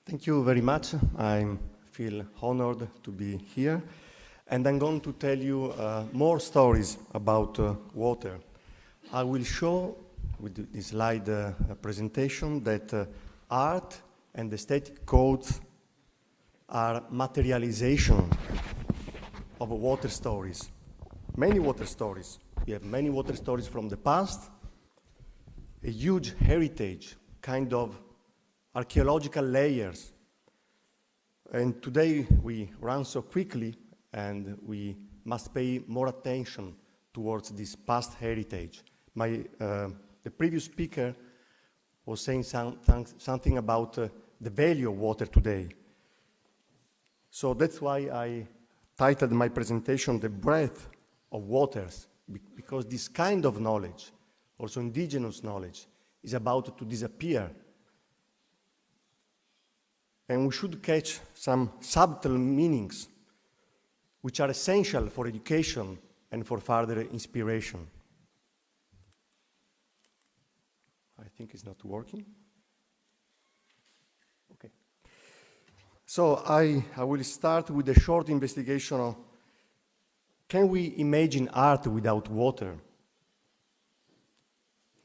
Thank you very much. I feel honored to be here. And I'm going to tell you more stories about water. I will show with this slide presentation that art and aesthetic codes are materialization of water stories. Many water stories. We have many water stories from the past, a huge heritage, kind of archaeological layers. And today we run so quickly and we must pay more attention towards this past heritage. The previous speaker was saying something about the value of water today. So that's why I titled my presentation The Breath of Waters, because this kind of knowledge, also indigenous knowledge, is about to disappear. And we should catch some subtle meanings which are essential for education and for further inspiration. I think it's not working. Okay. So I will start with a short investigation of, can we imagine art without water?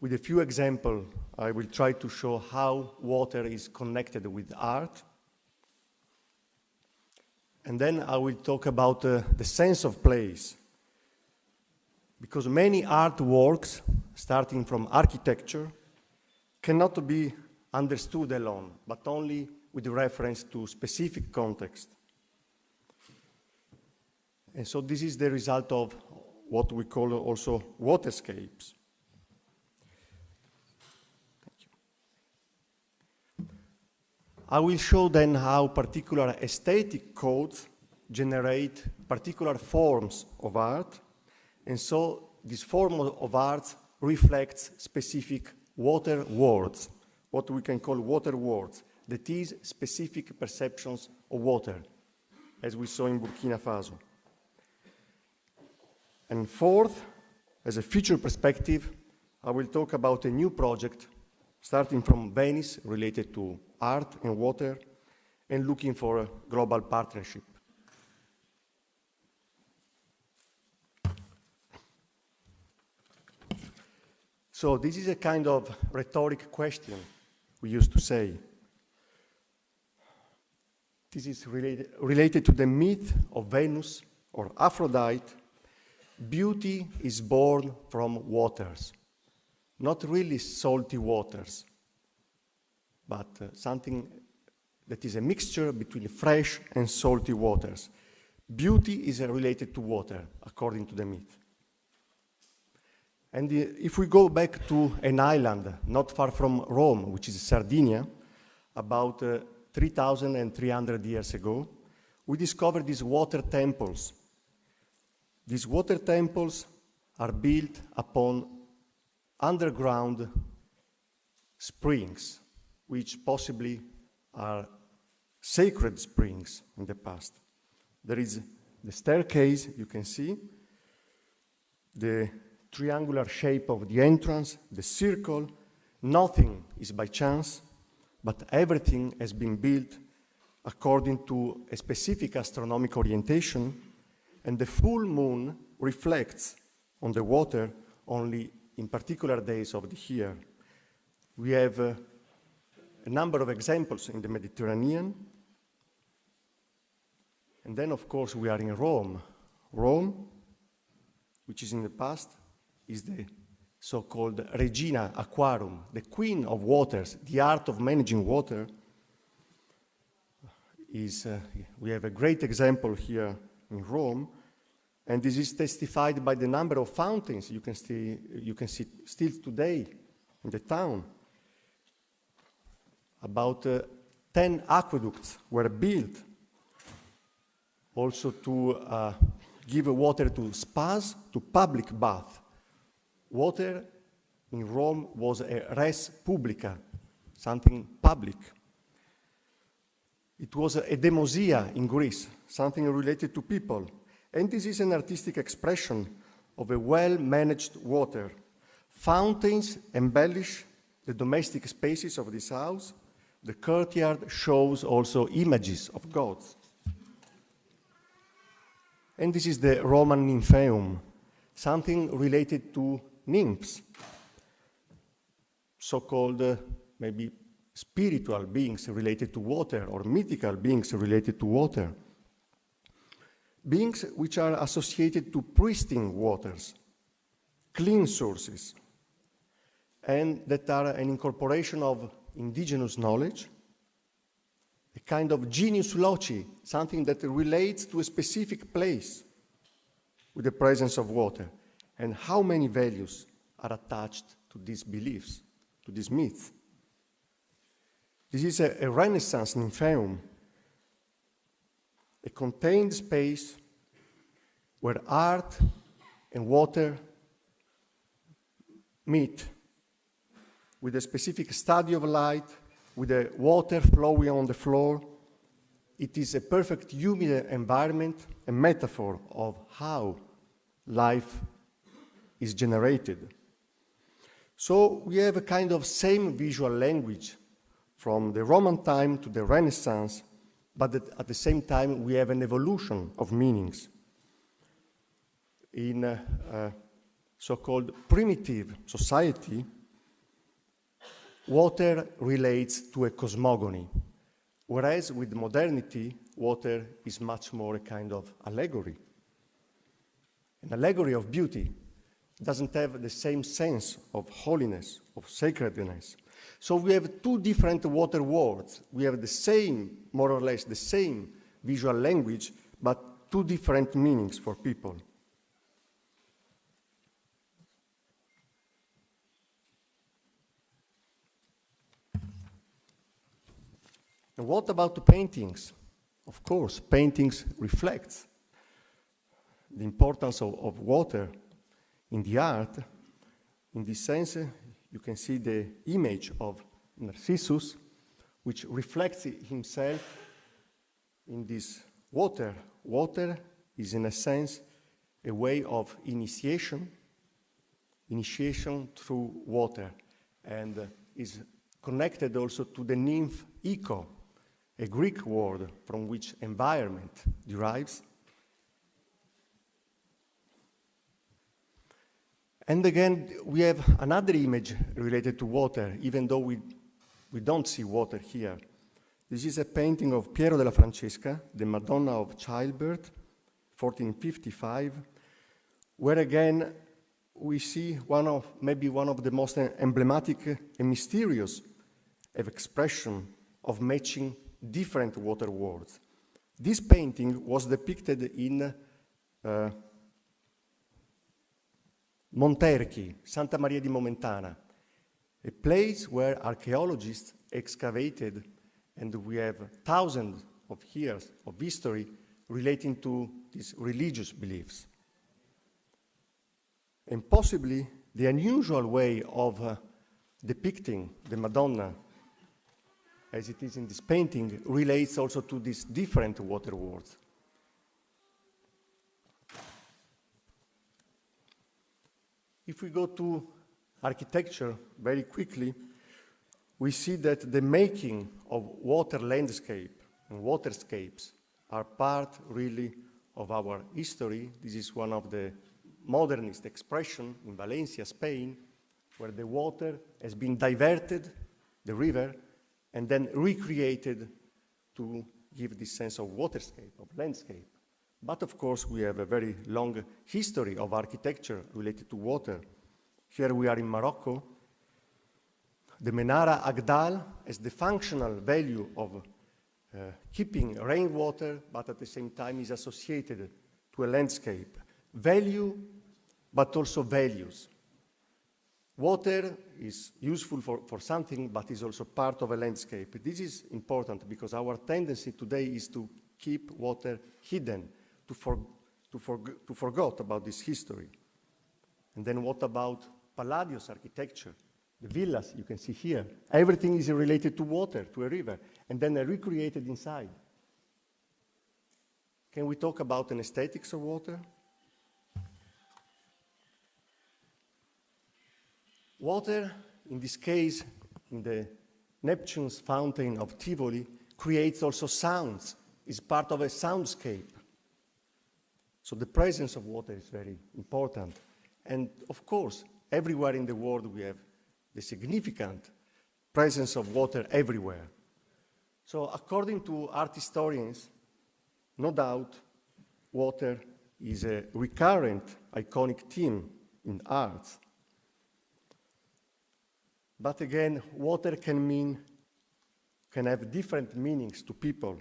With a few examples, I will try to show how water is connected with art. And then I will talk about the sense of place. Because many artworks, starting from architecture, cannot be understood alone, but only with reference to specific context. And so this is the result of what we call also waterscapes. I will show then how particular aesthetic codes generate particular forms of art, and so this form of art reflects specific water words, what we can call water words, that is, specific perceptions of water, as we saw in Burkina Faso. And fourth, as a future perspective, I will talk about a new project starting from Venice related to art and water and looking for a global partnership. So this is a kind of rhetoric question, we used to say. This is related to the myth of Venus or Aphrodite. Beauty is born from waters, not really salty waters, but something that is a mixture between fresh and salty waters. Beauty is related to water, according to the myth. And if we go back to an island not far from Rome, which is Sardinia, about 3,300 years ago, we discovered these water temples. These water temples are built upon underground springs, which possibly are sacred springs in the past. There is the staircase, you can see, the triangular shape of the entrance, the circle. Nothing is by chance, but everything has been built according to a specific astronomical orientation, and the full moon reflects on the water only in particular days of the year. We have a number of examples in the Mediterranean. And then, of course, we are in Rome. Rome, which is in the past, is the so-called Regina Aquarum, the queen of waters. The art of managing water is, we have a great example here in Rome, and this is testified by the number of fountains you can see still today in the town. About 10 aqueducts were built also to give water to spas, to public baths. Water in Rome was a res publica, something public. It was a demosia in Greece, something related to people. And this is an artistic expression of a well-managed water. Fountains embellish the domestic spaces of this house, The courtyard shows also images of gods. And this is the Roman Nymphaeum, something related to nymphs, so-called maybe spiritual beings related to water or mythical beings related to water. Beings which are associated to pristine waters, clean sources, and that are an incorporation of indigenous knowledge, a kind of genius loci, something that relates to a specific place with the presence of water, and how many values are attached to these beliefs, to these myths. This is a Renaissance Nymphaeum, a contained space where art and water meet with a specific study of light, with the water flowing on the floor. It is a perfect humid environment, a metaphor of how life is generated. So we have a kind of same visual language from the Roman time to the Renaissance, but at the same time we have an evolution of meanings. In a so-called primitive society, water relates to a cosmogony, whereas with modernity, water is much more a kind of allegory. An allegory of beauty. It doesn't have the same sense of holiness, of sacredness. So we have two different water words. We have the same, more or less, the same visual language, but two different meanings for people. And what about the paintings? Of course, paintings reflect the importance of water in the art. In this sense, you can see the image of Narcissus, which reflects himself in this water. Water is, in a sense, a way of initiation through water, and is connected also to the nymph eco, a Greek word from which environment derives. And again, we have another image related to water, even though we don't see water here. This is a painting of Piero della Francesca, the Madonna of Childbirth, 1455, where again we see maybe one of the most emblematic and mysterious of expression of matching different water worlds. This painting was depicted in Monterchi, Santa Maria di Momentana, a place where archaeologists excavated, and we have thousands of years of history relating to these religious beliefs. And possibly the unusual way of depicting the Madonna as it is in this painting relates also to these different water worlds. If we go to architecture very quickly, we see that the making of water landscape and waterscapes are part really of our history. This is one of the modernist expressions in Valencia, Spain, where the water has been diverted, the river, and then recreated to give this sense of waterscape, of landscape. But of course, we have a very long history of architecture related to water. Here we are in Morocco. The Menara Agdal has the functional value of keeping rainwater, but at the same time is associated to a landscape. Value, but also values. Water is useful for something, but is also part of a landscape. This is important because our tendency today is to keep water hidden, to forget about this history. And then what about Palladios architecture? The villas you can see here. Everything is related to water, to a river, and then recreated inside. Can we talk about an aesthetics of water? Water, in this case, in the Neptune's fountain of Tivoli creates also sounds, is part of a soundscape. So the presence of water is very important. And of course, everywhere in the world we have the significant presence of water everywhere. So according to art historians, no doubt, water is a recurrent, iconic theme in art. But again, water can have different meanings to people.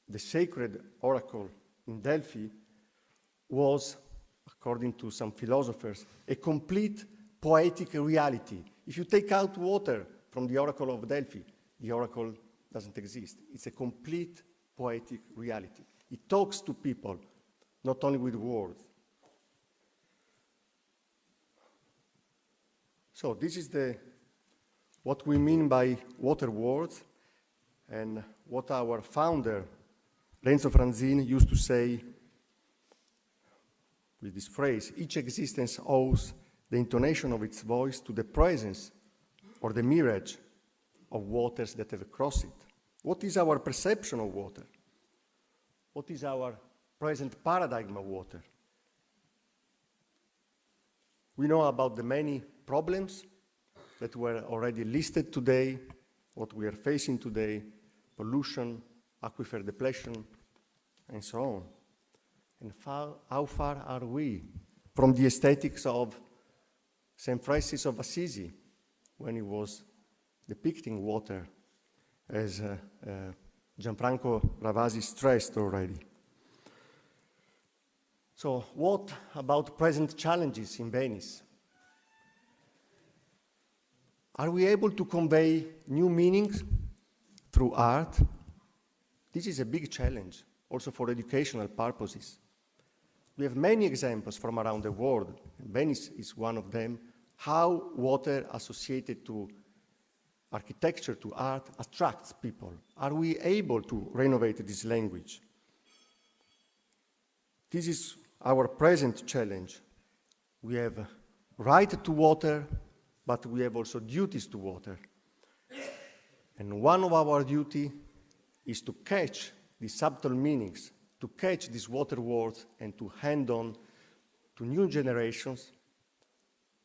The sacred oracle in Delphi was, according to some philosophers, a complete poetic reality. If you take out water from the oracle of Delphi, the oracle doesn't exist. It's a complete poetic reality. It talks to people, not only with words. So this is what we mean by water words, and what our founder, Renzo Franzin, used to say with this phrase: each existence owes the intonation of its voice to the presence or the mirage of waters that have crossed it. What is our perception of water? What is our present paradigm of water? We know about the many problems that were already listed today, what we are facing today: pollution, aquifer depletion, and so on. And how far are we from the aesthetics of St. Francis of Assisi when he was depicting water, as Gianfranco Ravasi stressed already? So what about present challenges in Venice? Are we able to convey new meanings through art? This is a big challenge, also for educational purposes. We have many examples from around the world. Venice is one of them, how water associated to architecture, to art, attracts people. Are we able to renovate this language? This is our present challenge. We have right to water, but we have also duties to water. And one of our duties is to catch these subtle meanings, to catch these water words, and to hand on to new generations,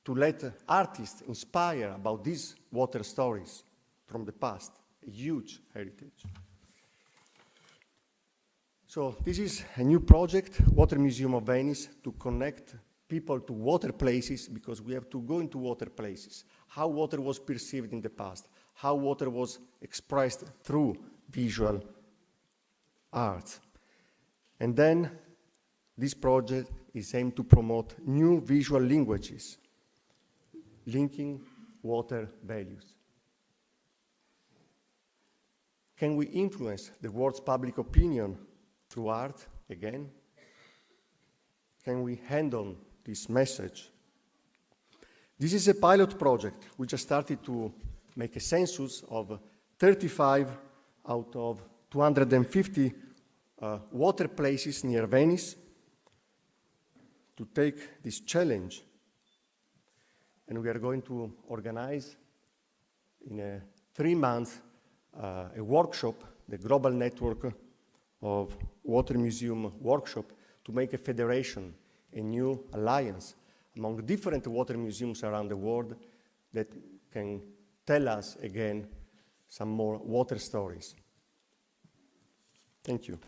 to let artists inspire about these water stories from the past, a huge heritage. So this is a new project, Water Museum of Venice, to connect people to water places, because we have to go into water places, how water was perceived in the past, how water was expressed through visual arts. And then this project is aimed to promote new visual languages, linking water values. Can we influence the world's public opinion through art again? Can we hand on this message? This is a pilot project. We just started to make a census of 35 out of 250 water places near Venice to take this challenge. And we are going to organize in 3 months a workshop, the global network of Water Museum workshop, to make a federation, a new alliance among different water museums around the world that can tell us again some more water stories. Thank you.